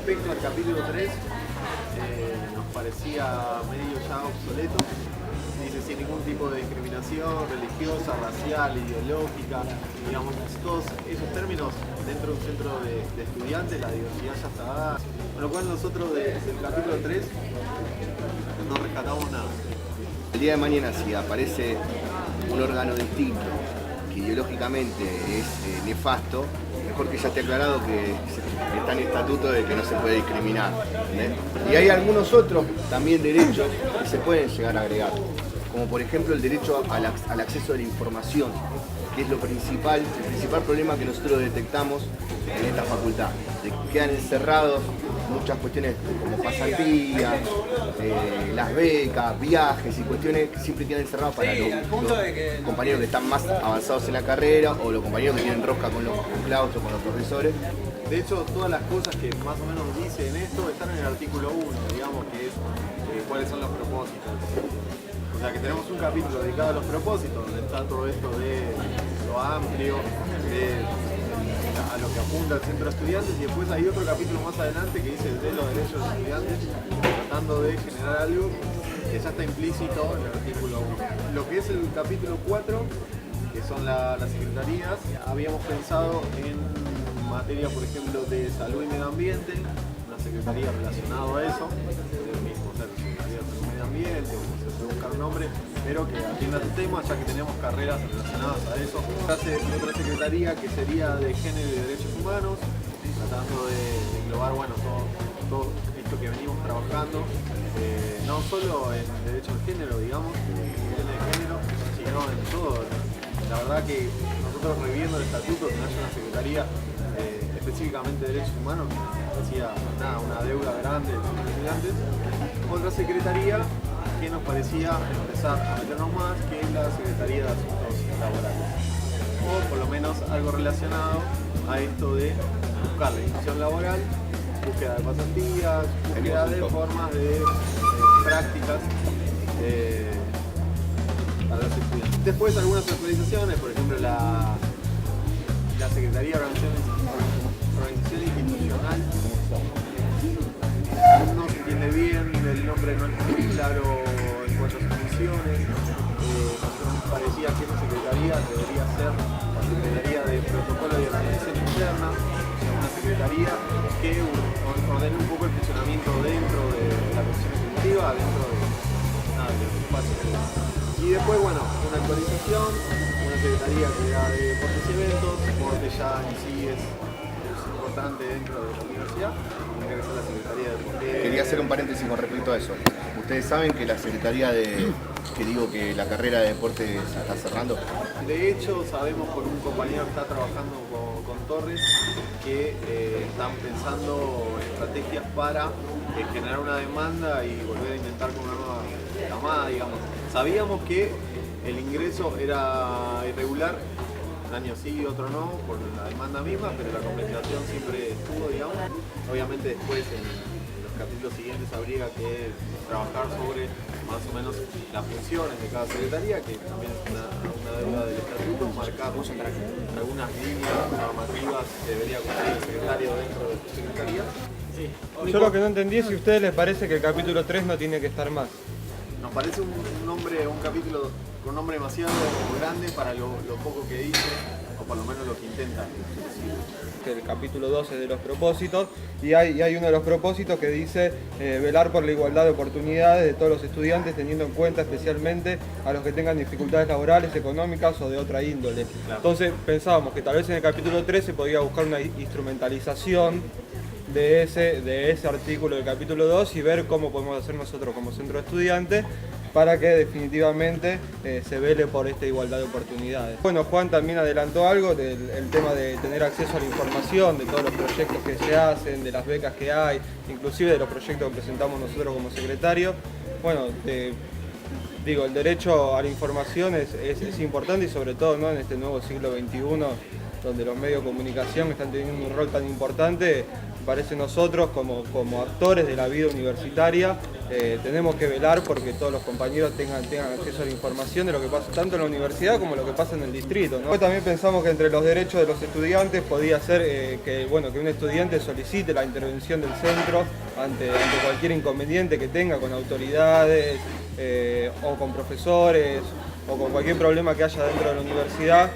respecto al capítulo 3, nos parecía medio ya obsoleto. Dice sin ningún tipo de discriminación religiosa, racial, ideológica, digamos, todos esos términos dentro de un centro de estudiantes, la diversidad ya está dada. Con lo cual nosotros del capítulo 3 no rescatamos nada. El día de mañana, si aparece un órgano distinto que ideológicamente es nefasto, mejor que ya esté aclarado que está en estatuto de que no se puede discriminar, ¿entendés? Y hay algunos otros también derechos que se pueden llegar a agregar, como por ejemplo el derecho al acceso a la información, que es el principal problema que nosotros detectamos en esta facultad. Quedan encerrados muchas cuestiones como pasantías, las becas, viajes y cuestiones que siempre quedan encerrados para los compañeros que están más avanzados en la carrera o los compañeros que tienen rosca con los claustros, con los profesores. De hecho, todas las cosas que más o menos dicen esto están en el artículo 1, digamos, que es cuáles son los propósitos. O sea que tenemos un capítulo dedicado a los propósitos, donde está todo esto de lo amplio, a lo que apunta el centro de estudiantes, y después hay otro capítulo más adelante que dice de los derechos de los estudiantes, tratando de generar algo que ya está implícito en el artículo 1. Lo que es el capítulo 4, que son las secretarías, habíamos pensado en materia, por ejemplo, de salud y medio ambiente, una secretaría relacionada a eso, el mismo ser secretaría de salud y medio ambiente, o se puede buscar un nombre, pero que atienda este tema, ya que tenemos carreras relacionadas a eso. Otra secretaría que sería de género y derechos humanos, tratando de englobar todo esto que venimos trabajando, no solo en derechos de género, digamos, de género, sino en todo. La verdad que nosotros reviendo el estatuto, que no haya una secretaría específicamente de derechos humanos, parecía una deuda grande de los estudiantes. Otra secretaría que nos parecía empezar a meternos más, que es la Secretaría de Asuntos Laborales, o por lo menos algo relacionado a esto de buscar la inclusión laboral, búsqueda de pasantías, búsqueda de formas de prácticas para los estudiantes. Después algunas actualizaciones, por ejemplo la Secretaría de Organización Institucional no se entiende bien, el nombre no es muy claro en cuanto a sus funciones. Nos parecía que esa secretaría debería ser la Secretaría de Protocolo y Organización Interna, una secretaría que ordene un poco el funcionamiento dentro de la comisión ejecutiva, dentro de los espacios. Y después, una actualización, una secretaría que da de deportes y eventos, porque ya en sí es importante dentro de la universidad. La Secretaría de Deportes. Quería hacer un paréntesis con respecto a eso. Ustedes saben que la Secretaría que la carrera de deporte se está cerrando. De hecho, sabemos por un compañero que está trabajando con Torres que están pensando estrategias para generar una demanda y volver a intentar con una nueva camada, digamos. Sabíamos que el ingreso era irregular, un año sí, otro no, por la demanda misma, pero la compensación siempre estuvo, digamos. Obviamente después en los capítulos siguientes habría que trabajar sobre más o menos las funciones de cada secretaría, que también es una deuda del estatuto, marcar algunas líneas normativas que debería cumplir el secretario dentro de su secretaría. Sí. Yo lo que no entendí es si a ustedes les parece que el capítulo 3 no tiene que estar más. Nos parece un capítulo con un nombre demasiado grande para lo poco que dice, o por lo menos lo que intenta. El capítulo 2 es de los propósitos y hay uno de los propósitos que dice velar por la igualdad de oportunidades de todos los estudiantes, teniendo en cuenta especialmente a los que tengan dificultades laborales, económicas o de otra índole. Claro. Entonces pensábamos que tal vez en el capítulo 3 se podía buscar una instrumentalización de ese artículo del capítulo 2 y ver cómo podemos hacer nosotros como centro de estudiantes para que definitivamente se vele por esta igualdad de oportunidades. Bueno, Juan también adelantó algo del tema de tener acceso a la información, de todos los proyectos que se hacen, de las becas que hay, inclusive de los proyectos que presentamos nosotros como secretario. Bueno, el derecho a la información es importante y sobre todo, ¿no?, en este nuevo siglo XXI, donde los medios de comunicación están teniendo un rol tan importante, parece nosotros como actores de la vida universitaria tenemos que velar porque todos los compañeros tengan acceso a la información de lo que pasa tanto en la universidad como lo que pasa en el distrito, ¿no? También pensamos que entre los derechos de los estudiantes podía ser que un estudiante solicite la intervención del centro ante cualquier inconveniente que tenga con autoridades o con profesores o con cualquier problema que haya dentro de la universidad.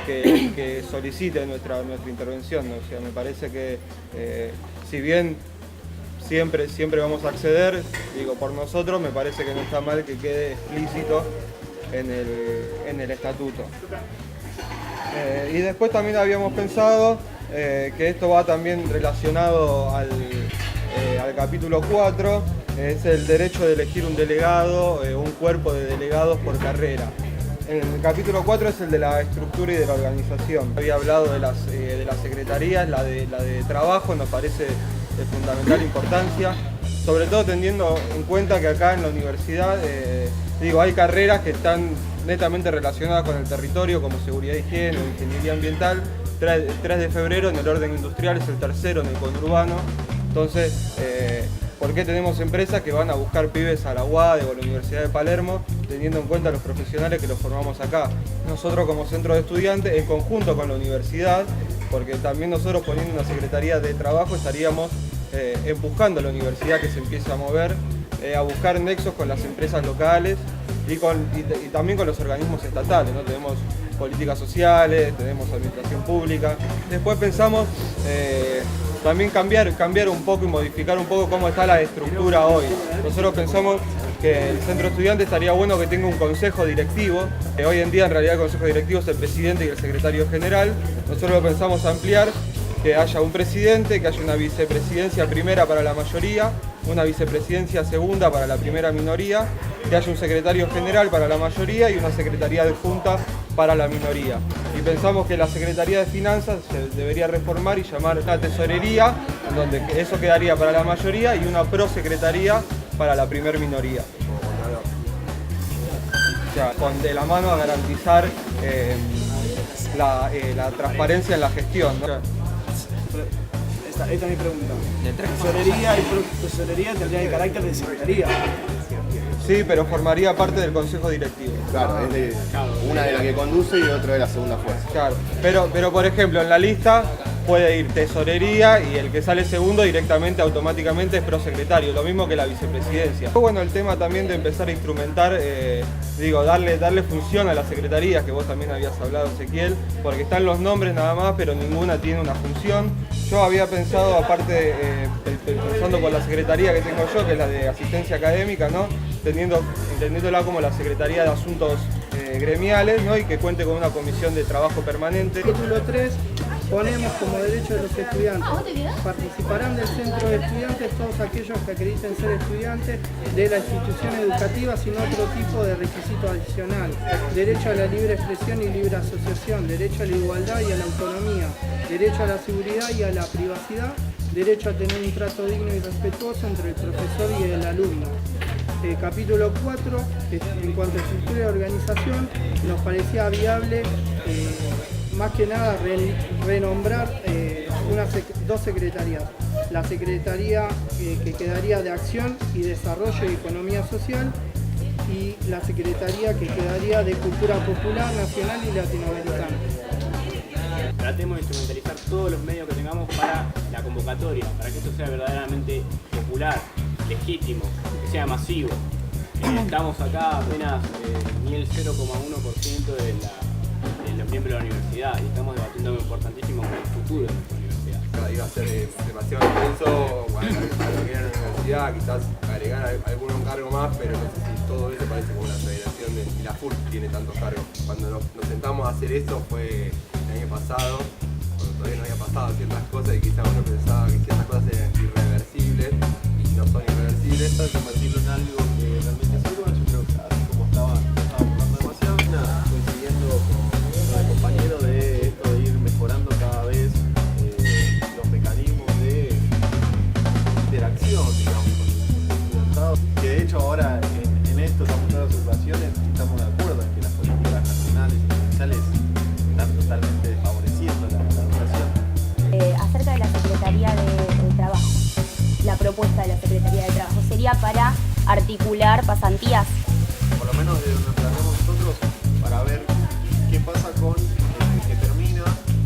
Que solicite nuestra intervención, ¿no? O sea, me parece que si bien siempre vamos a acceder, digo por nosotros, me parece que no está mal que quede explícito en el estatuto. Y después también habíamos pensado que esto va también relacionado al capítulo 4, es el derecho de elegir un delegado, un cuerpo de delegados por carrera. En el capítulo 4 es el de la estructura y de la organización. Había hablado de las secretarías, la de trabajo nos parece de fundamental importancia, sobre todo teniendo en cuenta que acá en la universidad hay carreras que están netamente relacionadas con el territorio, como seguridad e higiene o ingeniería ambiental. 3 de febrero en el orden industrial es el tercero en el conurbano. Entonces, ¿por qué tenemos empresas que van a buscar pibes a la UADE o a la Universidad de Palermo, teniendo en cuenta los profesionales que los formamos acá? Nosotros como centro de estudiantes, en conjunto con la universidad, porque también nosotros poniendo una secretaría de trabajo estaríamos empujando a la universidad que se empiece a mover, a buscar nexos con las empresas locales y también con los organismos estatales, ¿no? Tenemos políticas sociales, tenemos administración pública. Después pensamos también cambiar un poco y modificar un poco cómo está la estructura hoy. Nosotros pensamos que el centro estudiante estaría bueno que tenga un consejo directivo. Hoy en día en realidad el consejo directivo es el presidente y el secretario general. Nosotros lo pensamos ampliar, que haya un presidente, que haya una vicepresidencia primera para la mayoría, una vicepresidencia segunda para la primera minoría, que haya un secretario general para la mayoría y una secretaría adjunta para la minoría. Y pensamos que la Secretaría de Finanzas se debería reformar y llamar una tesorería, donde eso quedaría para la mayoría, y una prosecretaría para la primer minoría. O sea, de la mano a garantizar la transparencia en la gestión, ¿no? Esta es mi pregunta. Tesorería y tesorería tendría el carácter de secretaría. Sí, pero formaría parte del consejo directivo. Claro, es una de las que conduce y otra de la segunda fuerza. Claro, pero por ejemplo en la lista puede ir tesorería y el que sale segundo directamente, automáticamente es prosecretario, lo mismo que la vicepresidencia. Bueno, el tema también de empezar a instrumentar, darle función a las secretarías, que vos también habías hablado, Ezequiel, porque están los nombres nada más, pero ninguna tiene una función. Yo había pensado, aparte, pensando con la secretaría que tengo yo, que es la de asistencia académica, ¿no? Entendiéndola como la Secretaría de Asuntos Gremiales, ¿no? Y que cuente con una comisión de trabajo permanente. Título 3, ponemos como derecho de los estudiantes. Participarán del centro de estudiantes todos aquellos que acrediten ser estudiantes de la institución educativa sin otro tipo de requisito adicional. Derecho a la libre expresión y libre asociación, derecho a la igualdad y a la autonomía, derecho a la seguridad y a la privacidad, derecho a tener un trato digno y respetuoso entre el profesor y el alumno. Capítulo 4, en cuanto a estructura y organización, nos parecía viable más que nada renombrar dos secretarías. La Secretaría que quedaría de Acción y Desarrollo y Economía Social y la Secretaría que quedaría de Cultura Popular, Nacional y Latinoamericana. Tratemos de instrumentalizar todos los medios que tengamos para la convocatoria, para que esto sea verdaderamente popular, legítimo, que sea masivo. Estamos acá apenas ni el 0,1% de los miembros de la universidad y estamos debatiendo algo importantísimo para el futuro de nuestra universidad. Iba a ser demasiado intenso para lo que era la universidad, quizás agregar algún cargo más, pero no sé si todo eso parece como una federación y la FURC tiene tantos cargos. Cuando nos sentamos a hacer eso fue el año pasado, cuando todavía no había pasado ciertas cosas y quizás uno pensaba que ciertas cosas eran irreversibles y no son irreversibles. Para convertirlo en algo que realmente sirva, yo creo que así como estábamos hablando demasiado, coincidiendo con el compañero de esto de ir mejorando cada vez los mecanismos de interacción, digamos, con el estudiantado. Que de hecho ahora en esto estamos dando observaciones, estamos de acuerdo en que las políticas nacionales y provinciales están totalmente favoreciendo la educación. Acerca de la Secretaría de sería para articular pasantías? Por lo menos desde donde planteamos nosotros, para ver qué pasa con el que termina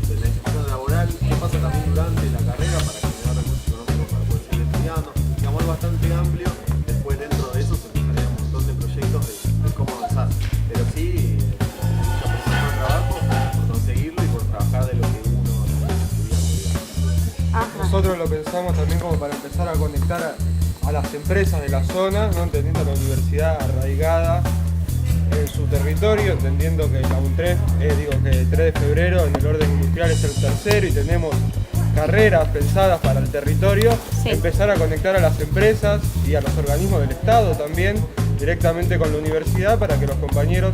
de la institución laboral, qué pasa también durante la carrera para generar recursos económicos para poder seguir estudiando. Digamos, es bastante amplio. Después dentro de eso se empezarían un montón de proyectos de cómo avanzar. Pero sí, mucha presión de trabajo por conseguirlo y por trabajar de lo que uno está estudiando. Nosotros lo pensamos también como para empezar a conectar a las empresas de la zona, ¿no? Entendiendo la universidad arraigada en su territorio, entendiendo que la UNTREF, que el 3 de febrero en el orden industrial es el tercero y tenemos carreras pensadas para el territorio, Sí. Empezar a conectar a las empresas y a los organismos del Estado también directamente con la universidad para que los compañeros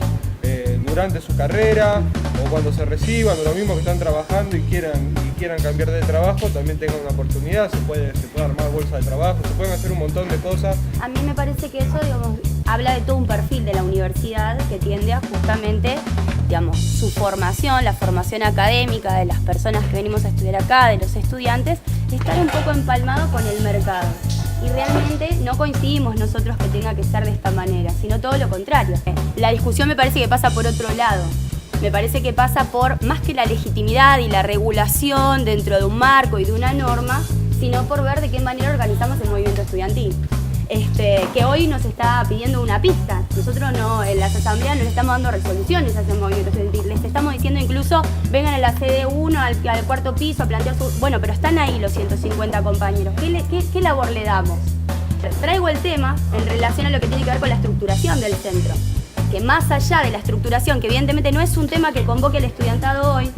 durante su carrera o cuando se reciban o los mismos que están trabajando y quieran cambiar de trabajo también tengan una oportunidad, se puede armar bolsa de trabajo, se pueden hacer un montón de cosas. A mí me parece que eso, digamos, habla de todo un perfil de la universidad que tiende a justamente, digamos, su formación, la formación académica de las personas que venimos a estudiar acá, de los estudiantes, estar un poco empalmado con el mercado. Y realmente no coincidimos nosotros que tenga que ser de esta manera, sino todo lo contrario. La discusión me parece que pasa por otro lado. Me parece que pasa por, más que la legitimidad y la regulación dentro de un marco y de una norma, sino por ver de qué manera organizamos el movimiento estudiantil. Que hoy nos está pidiendo una pista. Nosotros no, en las asambleas no le estamos dando resoluciones a ese movimiento estudiantil. Les estamos diciendo incluso, vengan a la sede 1, al cuarto piso, a plantear su... Bueno, pero están ahí los 150 compañeros. ¿Qué labor le damos? Traigo el tema en relación a lo que tiene que ver con la estructuración del centro. Que más allá de la estructuración, que evidentemente no es un tema que convoque al estudiantado hoy,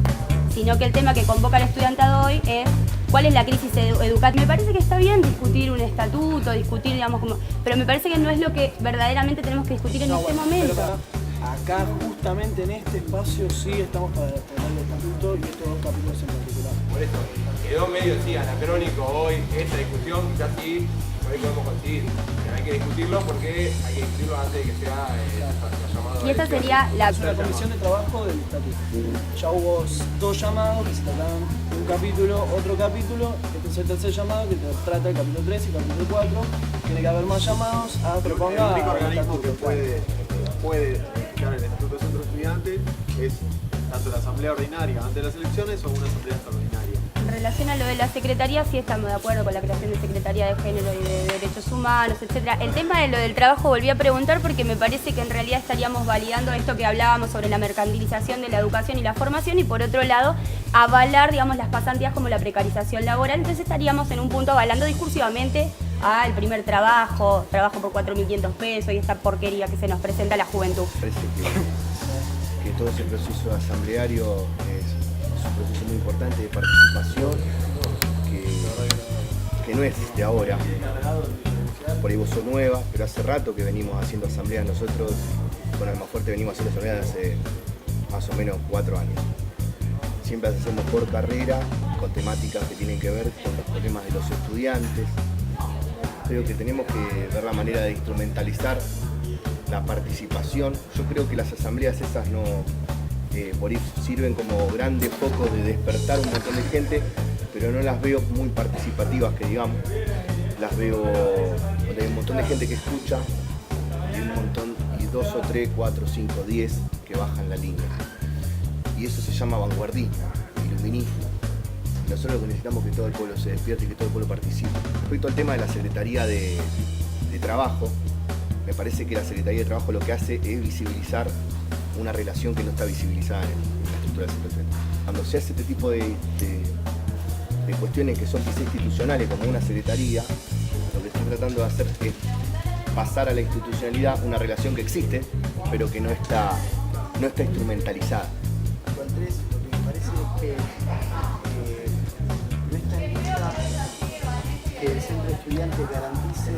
sino que el tema que convoca al estudiantado hoy es cuál es la crisis educativa. Me parece que está bien discutir un estatuto, discutir, digamos, pero me parece que no es lo que verdaderamente tenemos que discutir en este momento. Acá, justamente en este espacio, sí estamos para poner el estatuto y estos dos capítulos en particular. Por eso, quedó medio anacrónico hoy esta discusión, ya sí, por ahí podemos conseguir. Hay que discutirlo porque hay que discutirlo antes de que sea llamado. Y esta sería la comisión de trabajo del estatuto. Ya hubo dos llamados que se trataron de un capítulo, otro capítulo, este es el tercer llamado que trata el capítulo 3 y el capítulo 4. Tiene que haber más llamados a proponga. El único organismo que puede modificar el Estatuto de Centro Estudiante es tanto la asamblea ordinaria antes de las elecciones o una asamblea extraordinaria. En relación a lo de la secretaría, sí estamos de acuerdo con la creación de Secretaría de Género y de Derechos Humanos, etc. El tema de lo del trabajo volví a preguntar porque me parece que en realidad estaríamos validando esto que hablábamos sobre la mercantilización de la educación y la formación y por otro lado avalar, digamos, las pasantías como la precarización laboral. Entonces estaríamos en un punto avalando discursivamente el primer trabajo por 4.500 pesos y esta porquería que se nos presenta a la juventud. Parece que todo ese proceso asambleario es un proceso muy importante de participación que no es de ahora. Por ahí vos sos nueva, pero hace rato que venimos haciendo asambleas. Nosotros con Almafuerte venimos haciendo asambleas hace más o menos 4 años. Siempre las hacemos por carrera, con temáticas que tienen que ver con los problemas de los estudiantes. Creo que tenemos que ver la manera de instrumentalizar la participación. Yo creo que las asambleas esas no por ahí sirven como grandes focos de despertar un montón de gente, pero no las veo muy participativas, que digamos. Las veo donde hay un montón de gente que escucha y 2 o 3, 4, 5, 10 que bajan la línea. Y eso se llama vanguardismo, iluminismo. Nosotros lo que necesitamos es que todo el pueblo se despierte y que todo el pueblo participe. Respecto al tema de la Secretaría de Trabajo, me parece que la Secretaría de Trabajo lo que hace es visibilizar una relación que no está visibilizada en la estructura del centro estudiantil. Cuando se hace este tipo de cuestiones que son quizás institucionales, como una secretaría, lo que estoy tratando de hacer es pasar a la institucionalidad una relación que existe, pero que no está instrumentalizada. Andrés, lo que me parece es que no está en lista que el centro de estudiantes garantice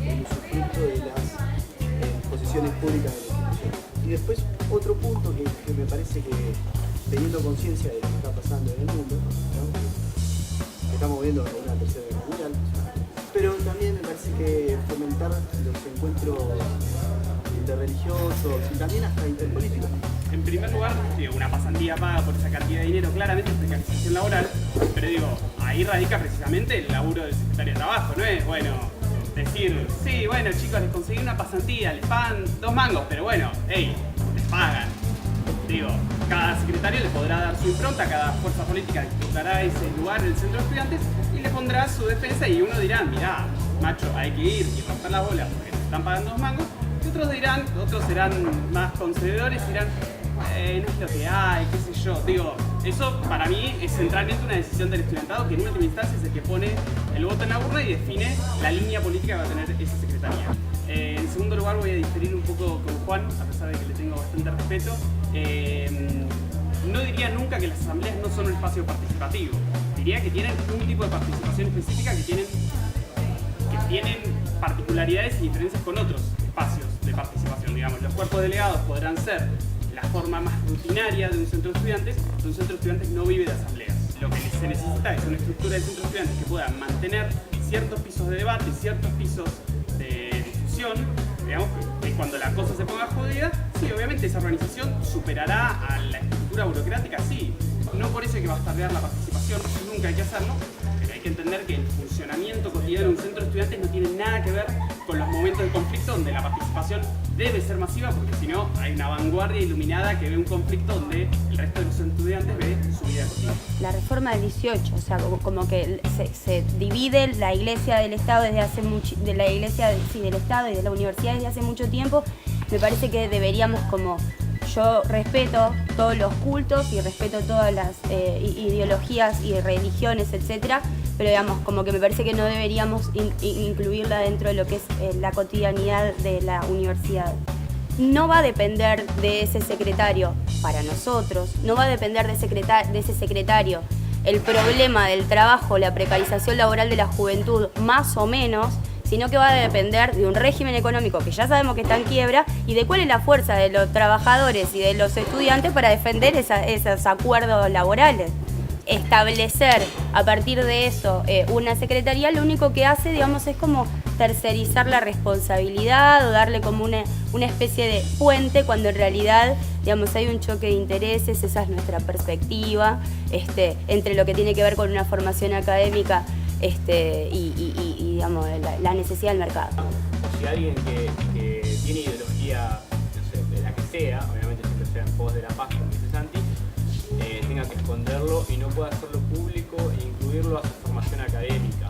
el usufructo de las posiciones públicas de la institución. Y después otro punto que me parece que, teniendo conciencia de lo que está pasando en el mundo, ¿no? Que estamos viendo una tercera guerra mundial, pero también me parece que fomentar los encuentros interreligiosos y también hasta interpolíticos. En primer lugar, una pasantía paga por esa cantidad de dinero, claramente es precarización laboral, pero ahí radica precisamente el laburo del secretario de Trabajo, no es, bueno, decir, sí, bueno chicos, les conseguí una pasantía, les pagan 2 mangos, pero bueno, hey, les pagan. Digo, cada secretario le podrá dar su impronta, cada fuerza política disputará ese lugar en el centro de estudiantes y le pondrá su defensa y uno dirá, mirá, macho, hay que ir y romper las bolas porque te están pagando 2 mangos, y otros serán más concededores y dirán, no es lo que hay, qué sé yo. Digo, eso para mí es centralmente una decisión del estudiantado que en última instancia es el que pone el voto en la urna y define la línea política que va a tener esa secretaría. En segundo lugar voy a diferir un poco con Juan, a pesar de que le tengo bastante respeto. No diría nunca que las asambleas no son un espacio participativo. Diría que tienen un tipo de participación específica que tienen particularidades y diferencias con otros espacios de participación. Digamos, los cuerpos delegados podrán ser la forma más rutinaria de un centro de estudiantes, pero un centro de estudiantes no vive de asambleas. Lo que se necesita es una estructura de centro de estudiantes que pueda mantener ciertos pisos de debate, ciertos pisos de discusión, digamos, que cuando la cosa se ponga jodida, sí, obviamente esa organización superará a la estructura burocrática, sí. No por eso hay que bastardear la participación, nunca hay que hacerlo, pero hay que entender que el funcionamiento cotidiano de un centro de estudiantes no tiene nada que ver con los momentos de conflicto donde la participación debe ser masiva, porque si no hay una vanguardia iluminada que ve un conflicto donde el resto de los estudiantes ve su vida cotidiana. La reforma del 18, o sea, como que se divide la iglesia del Estado desde hace mucho, de la iglesia del Estado y de la universidad desde hace mucho tiempo. Me parece que deberíamos, como yo respeto todos los cultos y respeto todas las ideologías y religiones, etcétera, pero digamos, como que me parece que no deberíamos incluirla dentro de lo que es la cotidianidad de la universidad. No va a depender de ese secretario para nosotros, no va a depender de ese secretario el problema del trabajo, la precarización laboral de la juventud, más o menos, sino que va a depender de un régimen económico que ya sabemos que está en quiebra y de cuál es la fuerza de los trabajadores y de los estudiantes para defender esos acuerdos laborales. Establecer a partir de eso una secretaría lo único que hace, digamos, es como tercerizar la responsabilidad o darle como una especie de puente cuando en realidad, digamos, hay un choque de intereses. Esa es nuestra perspectiva entre lo que tiene que ver con una formación académica y digamos, la necesidad del mercado. O si alguien que tiene ideología, no sé, de la que sea, obviamente siempre sea en pos de la paz, como dice Santi, tenga que esconderlo y no pueda hacerlo público e incluirlo a su formación académica.